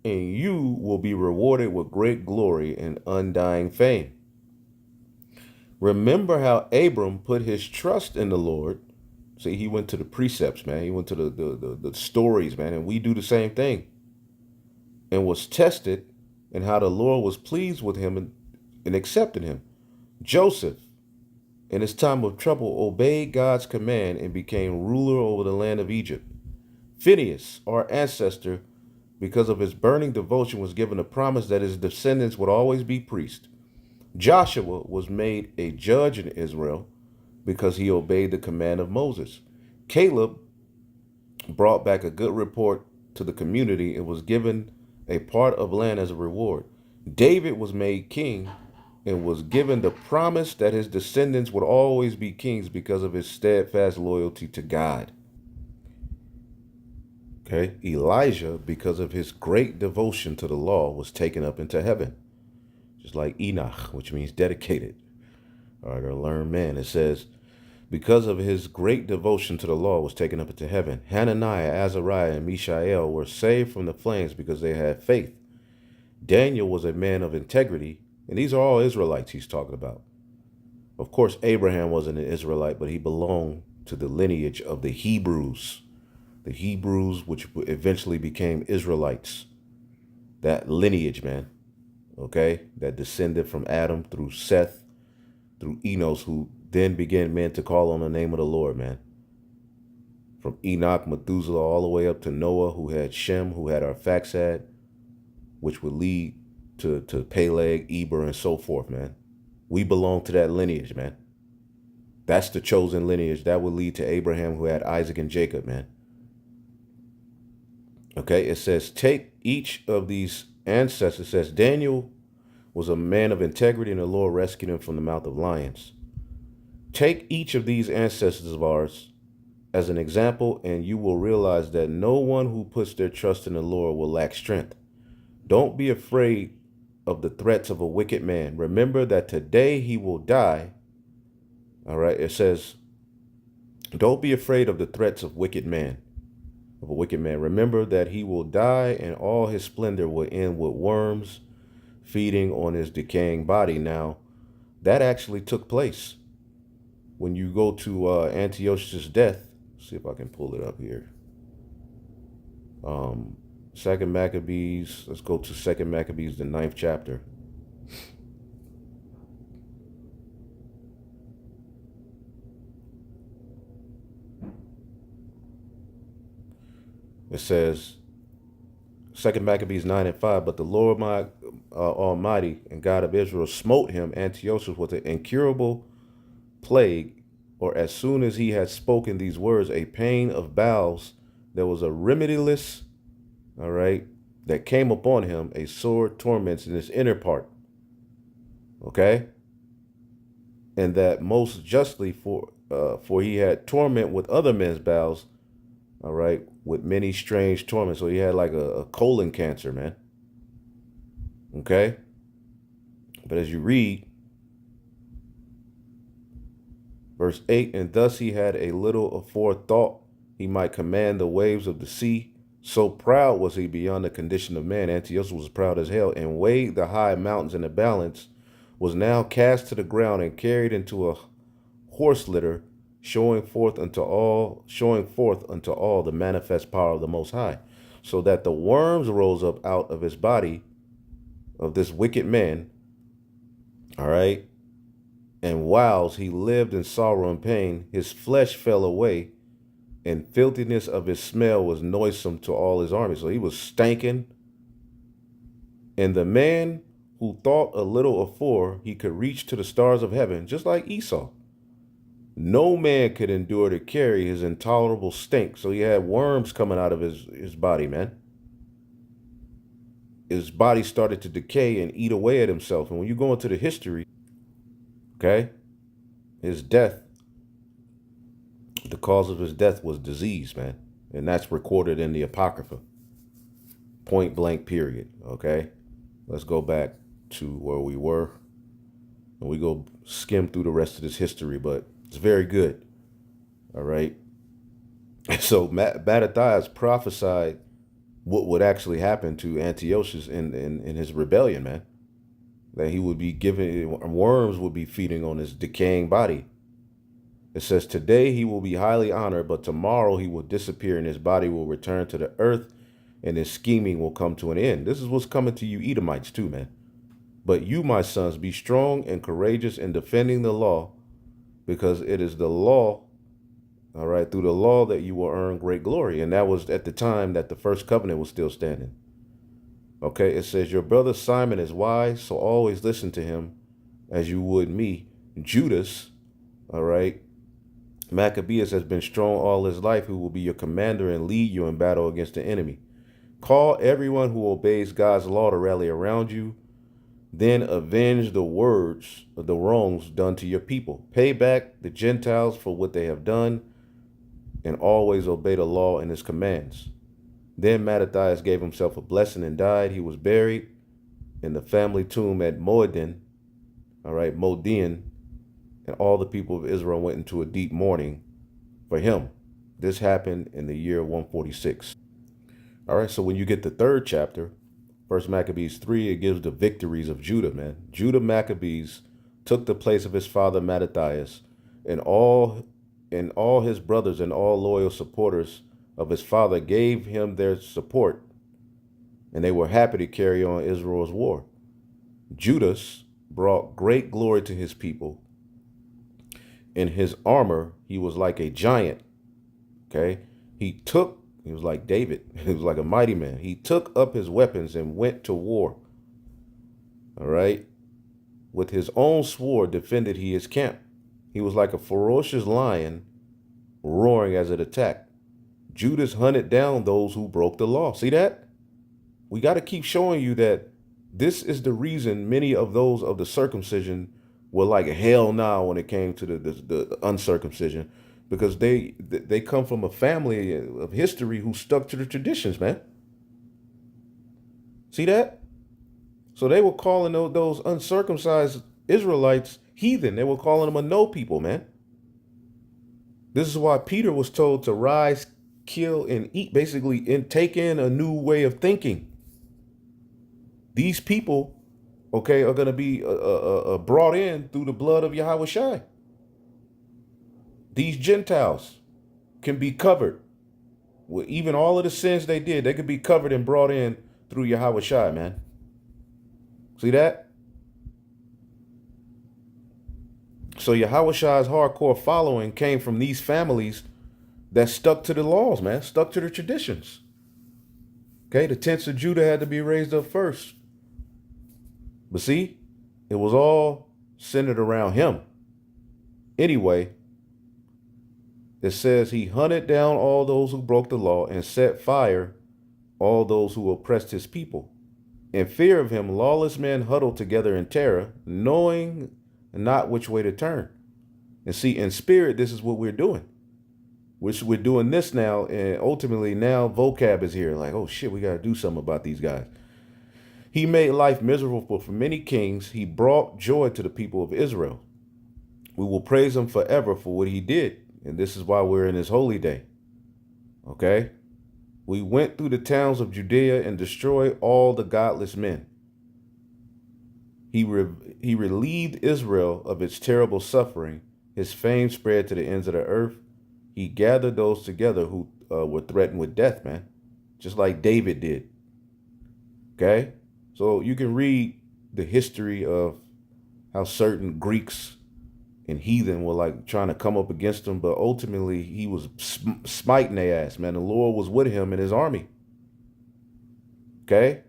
and you will be rewarded with great glory and undying fame. Remember how Abram put his trust in the Lord. See, he went to the precepts, man. He went to the stories, man, and we do the same thing. And was tested, and how the Lord was pleased with him and accepted him. Joseph, in his time of trouble, obeyed God's command and became ruler over the land of Egypt. Phineas, our ancestor, because of his burning devotion, was given a promise that his descendants would always be priests. Joshua was made a judge in Israel because he obeyed the command of Moses. Caleb brought back a good report to the community and was given a part of land as a reward. David was made king and was given the promise that his descendants would always be kings because of his steadfast loyalty to God. Okay, Elijah, because of his great devotion to the law, was taken up into heaven, just like Enoch, which means dedicated. All right, or learned man. It says, because of his great devotion to the law, was taken up into heaven. Hananiah, Azariah, and Mishael were saved from the flames because they had faith. Daniel was a man of integrity, and these are all Israelites he's talking about. Of course, Abraham wasn't an Israelite, but he belonged to the lineage of the Hebrews. The Hebrews, which eventually became Israelites. That lineage, man. Okay? That descended from Adam through Seth, through Enos, who then began men to call on the name of the Lord, man. From Enoch, Methuselah, all the way up to Noah, who had Shem, who had Arphaxad, which would lead to Peleg, Eber, and so forth, man. We belong to that lineage, man. That's the chosen lineage. That would lead to Abraham, who had Isaac and Jacob, man. Okay, it says, take each of these ancestors. It says, Daniel was a man of integrity, and the Lord rescued him from the mouth of lions. Take each of these ancestors of ours as an example, and you will realize that no one who puts their trust in the Lord will lack strength. Don't be afraid of the threats of a wicked man. Remember that today he will die. All right, it says, don't be afraid of the threats of wicked man. Of a wicked man. Remember that he will die, and all his splendor will end with worms feeding on his decaying body. Now, that actually took place. When you go to Antiochus' death, see if I can pull it up here. Second Maccabees, let's go to Second Maccabees, the 9th chapter. It says, Second Maccabees 9:5, but the Lord my Almighty and God of Israel smote him, Antiochus, with an incurable plague, or as soon as he had spoken these words, a pain of bowels, there was a remediless, all right, that came upon him, a sore torments in his inner part. Okay? And that most justly, for he had torment with other men's bowels, all right, with many strange torments. So he had like a colon cancer, man. Okay? But as you read, verse 8, and thus he had a little aforethought he might command the waves of the sea. So proud was he beyond the condition of man. Antiochus was proud as hell, and weighed the high mountains in the balance, was now cast to the ground and carried into a horse litter, showing forth unto all the manifest power of the Most High, so that the worms rose up out of his body, of this wicked man, all right, and whiles he lived in sorrow and pain, his flesh fell away, and filthiness of his smell was noisome to all his army. So he was stanking. And the man who thought a little afore he could reach to the stars of heaven, just like Esau, no man could endure to carry his intolerable stink. So he had worms coming out of his body, man. His body started to decay and eat away at himself. And when you go into the history, okay, his death, the cause of his death was disease, man. And that's recorded in the Apocrypha. Point blank, period. Okay? Let's go back to where we were. And we go skim through the rest of this history, but it's very good. All right? So Mattathias prophesied what would actually happen to Antiochus in his rebellion, man. That he would be given, worms would be feeding on his decaying body. It says, today he will be highly honored, but tomorrow he will disappear and his body will return to the earth and his scheming will come to an end. This is what's coming to you Edomites too, man. But you, my sons, be strong and courageous in defending the law, because it is the law, all right, through the law that you will earn great glory. And that was at the time that the first covenant was still standing. Okay, it says, your brother Simon is wise, so always listen to him as you would me. Judas, all right, Maccabeus has been strong all his life, who will be your commander and lead you in battle against the enemy. Call everyone who obeys God's law to rally around you. Then avenge the words of the wrongs done to your people. Pay back the Gentiles for what they have done, and always obey the law and his commands. Then Mattathias gave himself a blessing and died. He was buried in the family tomb at Moedin, all right, Modian, and all the people of Israel went into a deep mourning for him. This happened in the year 146. All right, so when you get the third chapter, First Maccabees 3, it gives the victories of Judah, man. Judah Maccabees took the place of his father Mattathias, and all his brothers and all loyal supporters of his father gave him their support, and they were happy to carry on Israel's war. Judas brought great glory to his people. In his armor, he was like a giant. Okay? He was like David. He was like a mighty man. He took up his weapons and went to war. All right? With his own sword defended he his camp. He was like a ferocious lion roaring as it attacked. Judas hunted down those who broke the law. See that? We got to keep showing you that this is the reason many of those of the circumcision were like hell now when it came to the uncircumcision, because they come from a family of history who stuck to the traditions, man. See that? So they were calling those uncircumcised Israelites heathen. They were calling them a no people, man. This is why Peter was told to rise, kill, and eat, basically, and take in a new way of thinking. These people, okay, are going to be brought in through the blood of Yahweh Shai. These Gentiles can be covered with even all of the sins they did. They could be covered and brought in through Yahweh Shai, man. See that? So Yahweh Shai's hardcore following came from these families that stuck to the laws, man, stuck to the traditions. Okay, the tents of Judah had to be raised up first. But see, it was all centered around him. Anyway, it says he hunted down all those who broke the law and set fire all those who oppressed his people. In fear of him, lawless men huddled together in terror, knowing not which way to turn. And see, in spirit, this is what we're doing. We're doing this now, and ultimately now vocab is here. Like, oh shit, we got to do something about these guys. He made life miserable for many kings. He brought joy to the people of Israel. We will praise him forever for what he did. And this is why we're in his holy day. Okay? We went through the towns of Judea and destroyed all the godless men. He relieved Israel of its terrible suffering. His fame spread to the ends of the earth. He gathered those together who were threatened with death, man. Just like David did. Okay? So you can read the history of how certain Greeks and heathen were like trying to come up against him, but ultimately he was smiting their ass, man. The Lord was with him and his army. Okay?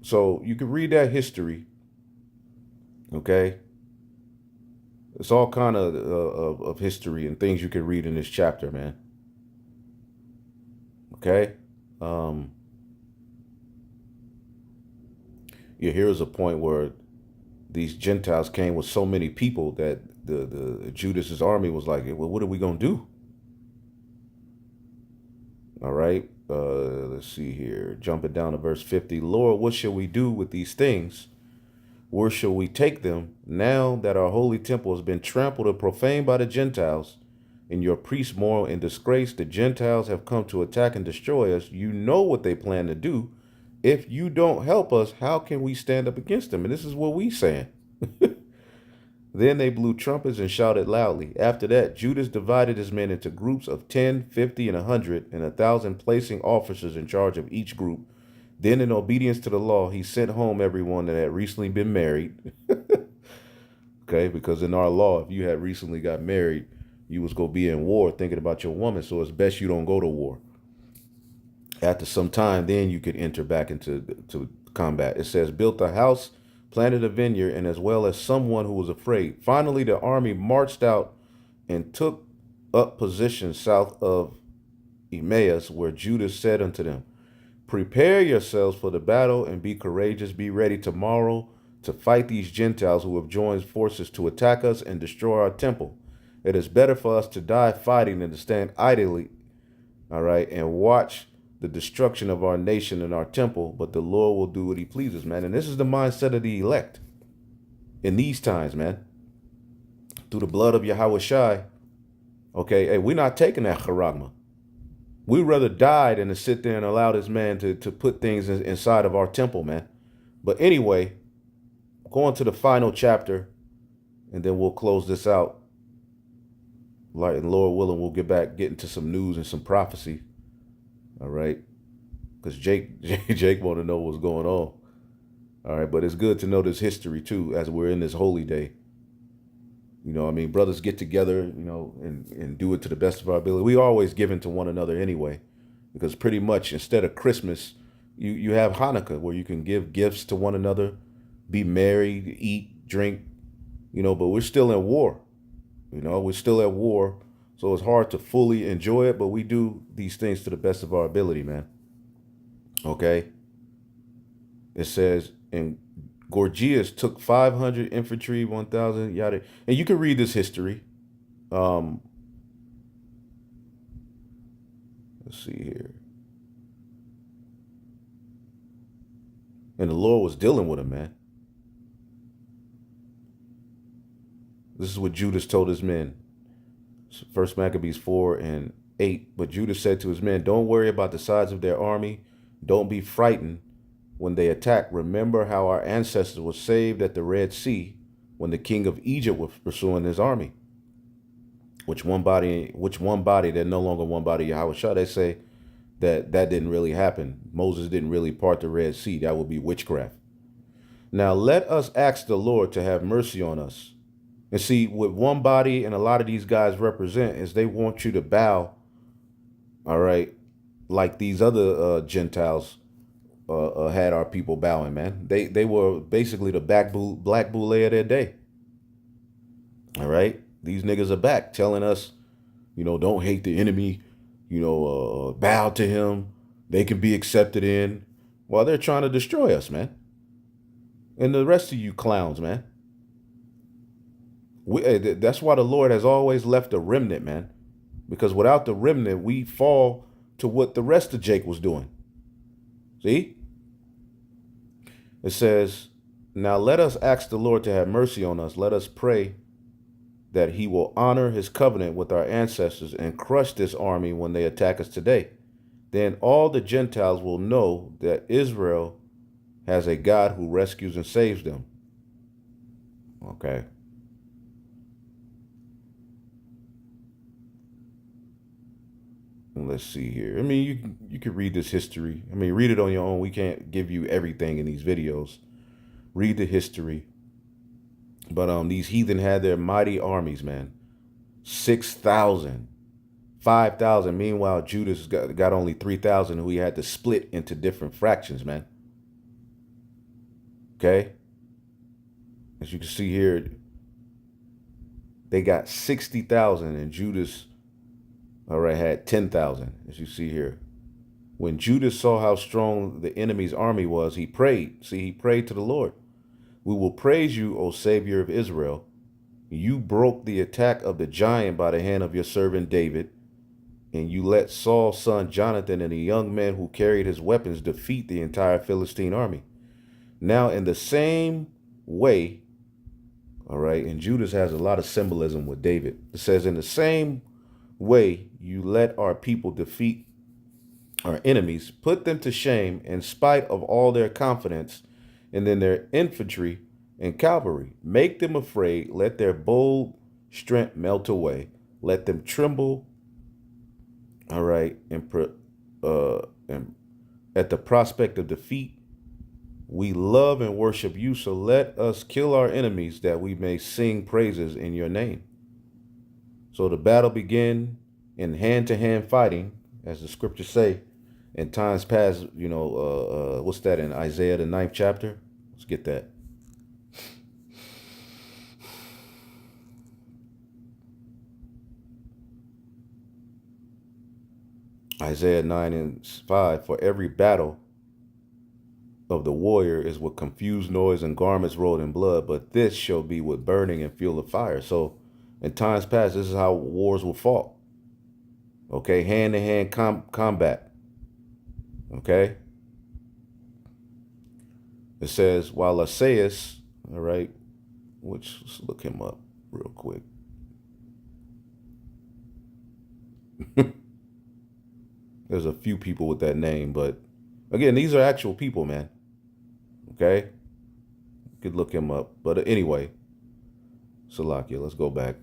So you can read that history. Okay? It's all kind of history and things you can read in this chapter, man. Okay? Yeah, here's a point where these Gentiles came with so many people that the Judas's army was like, well, what are we going to do? All right. Let's see here. Jumping down to verse 50. Lord, what shall we do with these things? Where shall we take them now that our holy temple has been trampled and profaned by the Gentiles? And your priests mourn in disgrace. The Gentiles have come to attack and destroy us. You know what they plan to do. If you don't help us, how can we stand up against them? And this is what we saying. Then they blew trumpets and shouted loudly. After that, Judas divided his men into groups of 10, 50, and 100, and 1,000, placing officers in charge of each group. Then, in obedience to the law, he sent home everyone that had recently been married. Okay, because in our law, if you had recently got married, you was going to be in war thinking about your woman, so it's best you don't go to war. After some time, then you could enter back into combat. It says, built a house, planted a vineyard, and as well as someone who was afraid. Finally, the army marched out and took up position south of Emmaus, where Judas said unto them, prepare yourselves for the battle and be courageous. Be ready tomorrow to fight these Gentiles who have joined forces to attack us and destroy our temple. It is better for us to die fighting than to stand idly, all right, and watch the destruction of our nation and our temple, but the Lord will do what he pleases, man. And this is the mindset of the elect in these times, man. through the blood of Yahweh Shai. Okay, hey, we're not taking that charagma. We'd rather die than to sit there and allow this man to put things inside of our temple, man. But anyway, going to the final chapter, and then we'll close this out. Like, and Lord willing, we'll get into some news and some prophecy. All right, because Jake want to know what's going on. All right, but it's good to know this history too, as we're in this holy day. You know, I mean, brothers get together, you know, and do it to the best of our ability. We always giving to one another anyway, because pretty much instead of Christmas, you have Hanukkah where you can give gifts to one another, be merry, eat, drink, you know, but we're still in war. You know, we're still at war. So it's hard to fully enjoy it, but we do these things to the best of our ability, man. Okay. It says, and Gorgias took 500 infantry, 1,000, yada. And you can read this history. Let's see here. And the Lord was dealing with him, man. This is what Judas told his men. First Maccabees 4:8. But Judas said to his men, don't worry about the size of their army. Don't be frightened when they attack. Remember how our ancestors were saved at the Red Sea when the king of Egypt was pursuing his army. Which one body, they're no longer one body, Yahweh Shah. They say that didn't really happen. Moses didn't really part the Red Sea. That would be witchcraft. Now let us ask the Lord to have mercy on us. And see, what one body and a lot of these guys represent is they want you to bow, all right, like these other Gentiles had our people bowing, man. They were basically the black boule of their day. All right, these niggas are back telling us, you know, don't hate the enemy, you know, bow to him. They can be accepted in, while they're trying to destroy us, man. And the rest of you clowns, man. That's why the Lord has always left a remnant, man. Because without the remnant, we fall to what the rest of Jake was doing. See? It says, now let us ask the Lord to have mercy on us. Let us pray that he will honor his covenant with our ancestors and crush this army when they attack us today. Then all the Gentiles will know that Israel has a God who rescues and saves them. Okay. Let's see here. I mean, you can read this history. I mean, read it on your own. We can't give you everything in these videos. Read the history. But these heathen had their mighty armies, man. 6,000, 5,000. Meanwhile, Judas got only 3,000, who he had to split into different fractions, man. Okay? As you can see here, they got 60,000 and Judas, all right, had 10,000, as you see here. When Judas saw how strong the enemy's army was, he prayed. See, he prayed to the Lord. We will praise you, O Savior of Israel. You broke the attack of the giant by the hand of your servant David, and you let Saul's son Jonathan and the young men who carried his weapons defeat the entire Philistine army. Now, in the same way, all right, and Judas has a lot of symbolism with David. It says, in the same way, you let our people defeat our enemies, put them to shame in spite of all their confidence, and then their infantry and cavalry. Make them afraid. Let their bold strength melt away. Let them tremble. All right, and at the prospect of defeat. We love and worship you, so let us kill our enemies that we may sing praises in your name. So the battle began in hand-to-hand fighting, as the scriptures say, in times past. You know, what's that in Isaiah, the 9th chapter? Let's get that. Isaiah 9:5, for every battle of the warrior is with confused noise and garments rolled in blood, but this shall be with burning and fuel of fire. So in times past, this is how wars were fought. Okay, hand-to-hand combat. Okay. It says, while Isaiah, all right, which, let's look him up real quick. There's a few people with that name, but again, these are actual people, man. Okay? You could look him up. But anyway, Salakia, let's go back.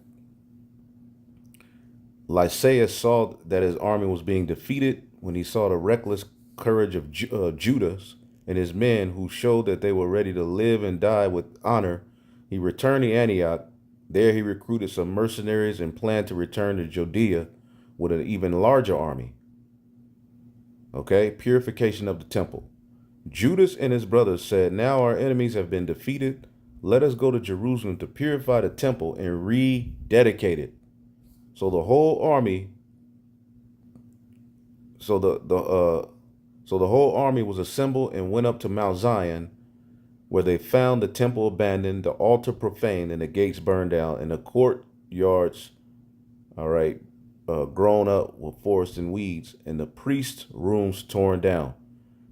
Lysaeus saw that his army was being defeated when he saw the reckless courage of Judas and his men, who showed that they were ready to live and die with honor. He returned to Antioch. There he recruited some mercenaries and planned to return to Judea with an even larger army. Okay, purification of the temple. Judas and his brothers said, "Now our enemies have been defeated. Let us go to Jerusalem to purify the temple and rededicate it." So the whole army, so the whole army was assembled and went up to Mount Zion, where they found the temple abandoned, the altar profaned, and the gates burned down, and the courtyards, all right, grown up with forests and weeds, and the priest rooms torn down.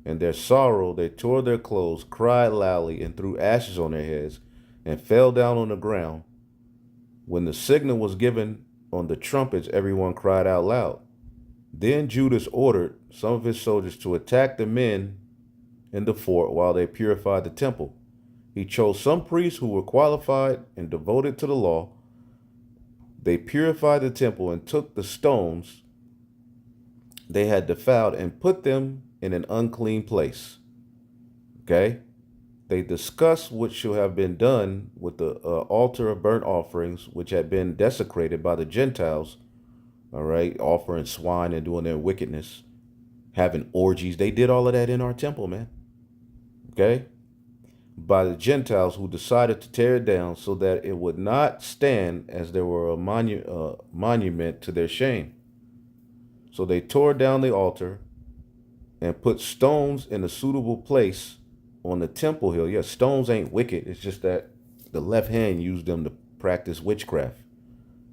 In their sorrow, they tore their clothes, cried loudly, and threw ashes on their heads, and fell down on the ground. When the signal was given on the trumpets, everyone cried out loud. Then Judas ordered some of his soldiers to attack the men in the fort while they purified the temple. He chose some priests who were qualified and devoted to the law. They purified the temple and took the stones they had defiled and put them in an unclean place. Okay? They discussed what should have been done with the altar of burnt offerings, which had been desecrated by the Gentiles. All right? Offering swine and doing their wickedness, having orgies. They did all of that in our temple, man. Okay? By the Gentiles, who decided to tear it down so that it would not stand, as there were a monument to their shame. So they tore down the altar and put stones in a suitable place on the temple hill. Yeah, stones ain't wicked. It's just that the left hand used them to practice witchcraft.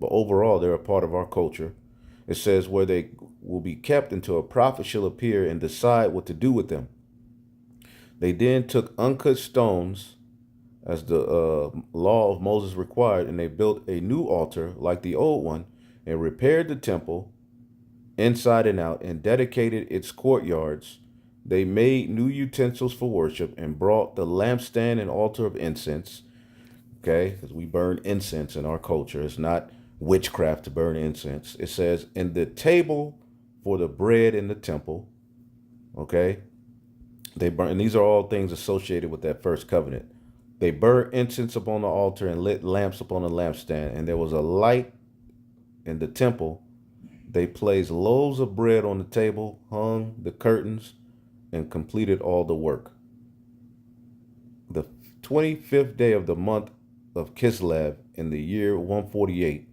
But overall, they're a part of our culture. It says, where they will be kept until a prophet shall appear and decide what to do with them. They then took uncut stones, as the law of Moses required, and they built a new altar like the old one, and repaired the temple inside and out, and dedicated its courtyards. They made new utensils for worship, and brought the lampstand and altar of incense. Okay, because we burn incense in our culture. It's not witchcraft to burn incense. It says, in the table for the bread in the temple. Okay, they burn, and these are all things associated with that first covenant. They burned incense upon the altar and lit lamps upon the lampstand, and there was a light in the temple. They placed loaves of bread on the table, hung the curtains, and completed all the work. The 25th day of the month of Kislev in the year 148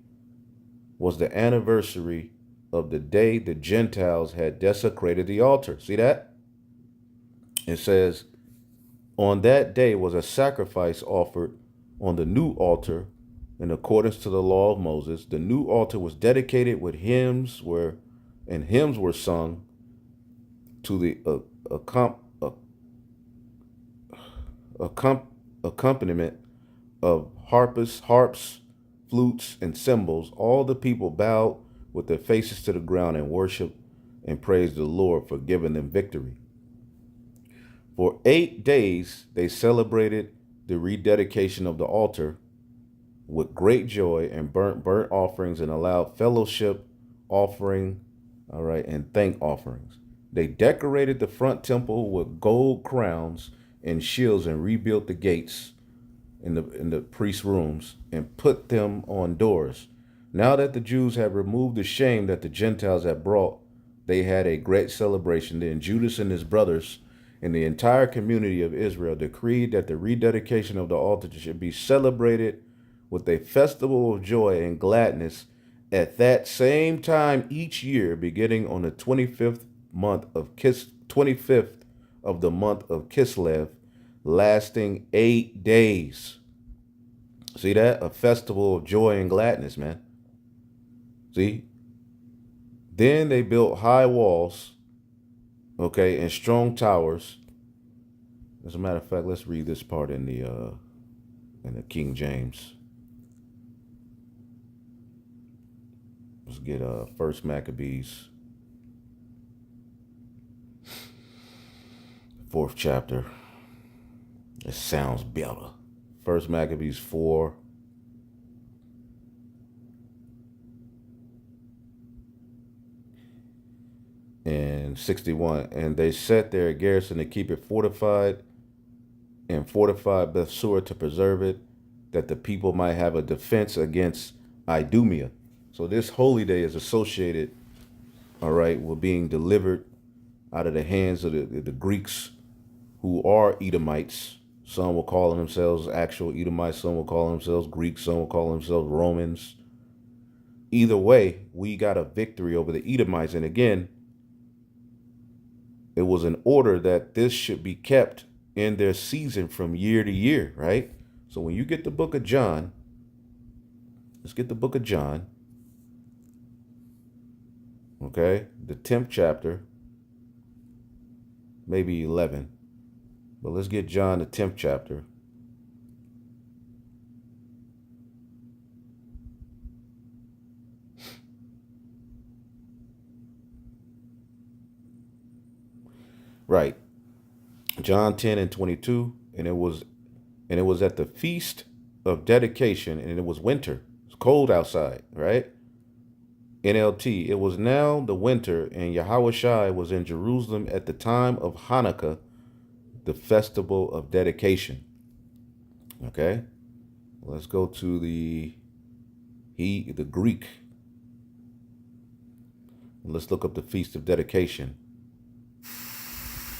was the anniversary of the day the Gentiles had desecrated the altar. See that? It says, on that day was a sacrifice offered on the new altar in accordance to the law of Moses. The new altar was dedicated with hymns were sung to the accompaniment of harps, flutes, and cymbals. All the people bowed with their faces to the ground and worshiped and praised the Lord for giving them victory. For 8 days they celebrated the rededication of the altar with great joy, and burnt offerings, and allowed fellowship offering, all right, and thank offerings. They decorated the front temple with gold crowns and shields, and rebuilt the gates in the priest rooms, and put them on doors. Now that the Jews had removed the shame that the Gentiles had brought, they had a great celebration. Then Judas and his brothers and the entire community of Israel decreed that the rededication of the altar should be celebrated with a festival of joy and gladness at that same time each year, beginning on the 25th of the month of Kislev, lasting 8 days. See that? A festival of joy and gladness, man. See? Then they built high walls, okay, and strong towers. As a matter of fact, let's read this part in the King James. Let's get First Maccabees, 4th chapter. It sounds better. First Maccabees 4. And 61. And they set their garrison to keep it fortified, and fortified Bethsur to preserve it, that the people might have a defense against Idumea. So this holy day is associated, all right, with being delivered out of the hands of the Greeks, who are Edomites. Some will call themselves actual Edomites, some will call themselves Greeks, some will call themselves Romans. Either way, we got a victory over the Edomites. And again, it was an order that this should be kept in their season from year to year, right? So when you get the book of John, let's get the book of John, okay? The 10th chapter, maybe 11. But let's get John, the 10th chapter. Right. John 10 and 22. And it was at the feast of dedication, and it was winter. It's cold outside, right? NLT. It was now the winter, and Yahushua was in Jerusalem at the time of Hanukkah, the festival of dedication. Okay, let's go to the Greek. Let's look up the feast of dedication.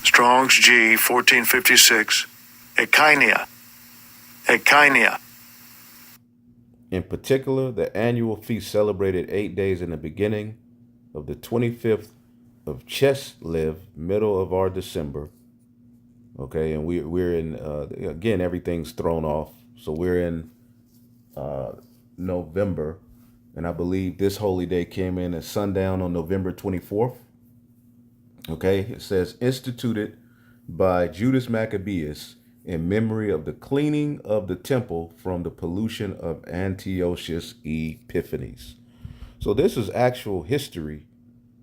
Strong's G 1456. Ekainia. Ekainia. In particular, the annual feast celebrated 8 days in the beginning of the 25th of Cheslev, middle of our December. Okay, and we're in, again, everything's thrown off. So we're in November, and I believe this holy day came in at sundown on November 24th. Okay, it says instituted by Judas Maccabeus in memory of the cleaning of the temple from the pollution of Antiochus Epiphanes. So this is actual history.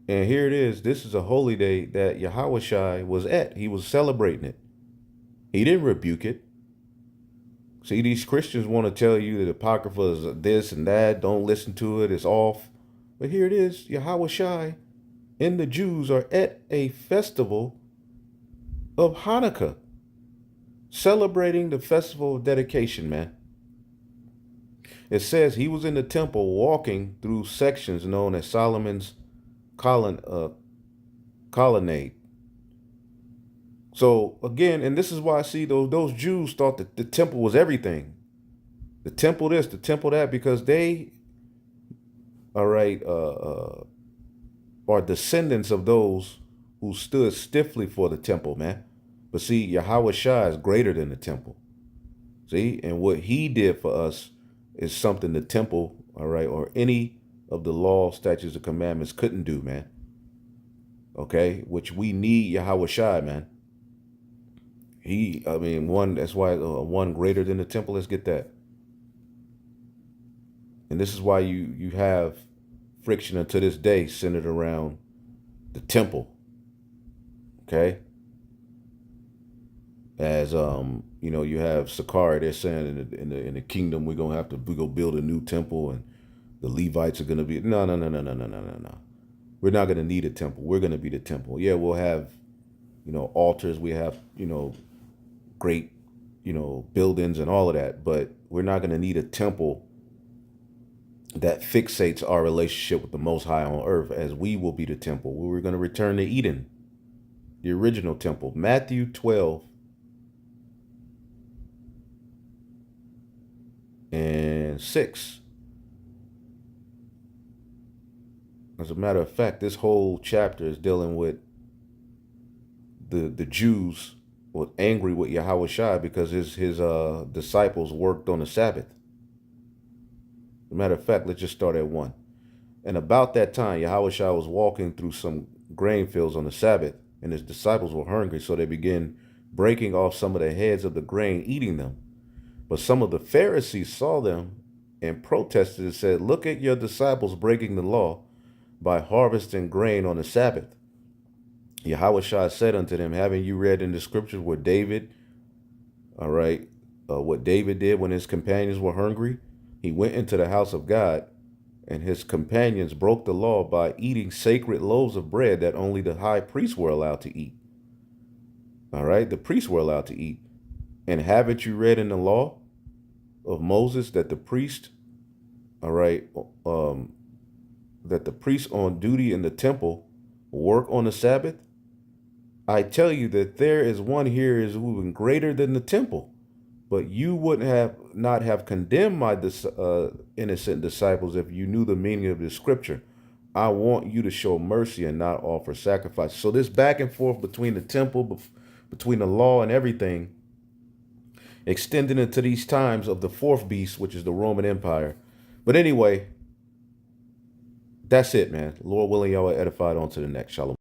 And here it is. This is a holy day that Yahushua was at. He was celebrating it. He didn't rebuke it. See, these Christians want to tell you that Apocrypha is this and that. Don't listen to it. It's off. But here it is. Yahushua and the Jews are at a festival of Hanukkah, celebrating the festival of dedication, man. It says he was in the temple walking through sections known as Solomon's colonnade. So again, and this is why I see those Jews thought that the temple was everything. The temple this, the temple that, because they, all right, are descendants of those who stood stiffly for the temple, man. But see, Yahushua is greater than the temple. See, and what he did for us is something the temple, all right, or any of the law, statutes, or commandments couldn't do, man. Okay, which we need Yahushua, man. That's why one greater than the temple. Let's get that. And this is why you have friction unto this day centered around the temple. Okay. As you have Sakari, they're saying in the kingdom we go build a new temple, and the Levites are gonna be no. We're not gonna need a temple. We're gonna be the temple. Yeah, we'll have altars. We have great buildings and all of that, but we're not gonna need a temple that fixates our relationship with the Most High on earth, as we will be the temple. We're going to return to Eden, the original temple. Matthew 12 and 6. As a matter of fact, this whole chapter is dealing with the Jews were angry with Yahushua because his disciples worked on the Sabbath. As a matter of fact, let's just start at 1. And about that time, Yahushua was walking through some grain fields on the Sabbath, and his disciples were hungry, so they began breaking off some of the heads of the grain, eating them. But some of the Pharisees saw them and protested and said, "Look at your disciples breaking the law by harvesting grain on the Sabbath." Yahushua said unto them, "Haven't you read in the scriptures where David, all right, what David did when his companions were hungry? He went into the house of God, and his companions broke the law by eating sacred loaves of bread that only the high priests were allowed to eat. All right, the priests were allowed to eat. And haven't you read in the law of Moses that the priest, all right, that the priests on duty in the temple work on the Sabbath? I tell you that there is one here is even greater than the temple. But you wouldn't have not have condemned my innocent disciples if you knew the meaning of the scripture. I want you to show mercy and not offer sacrifice." So this back and forth between the temple, between the law and everything, extending into these times of the fourth beast, which is the Roman Empire. But anyway, that's it, man. Lord willing, y'all are edified on to the next. Shalom.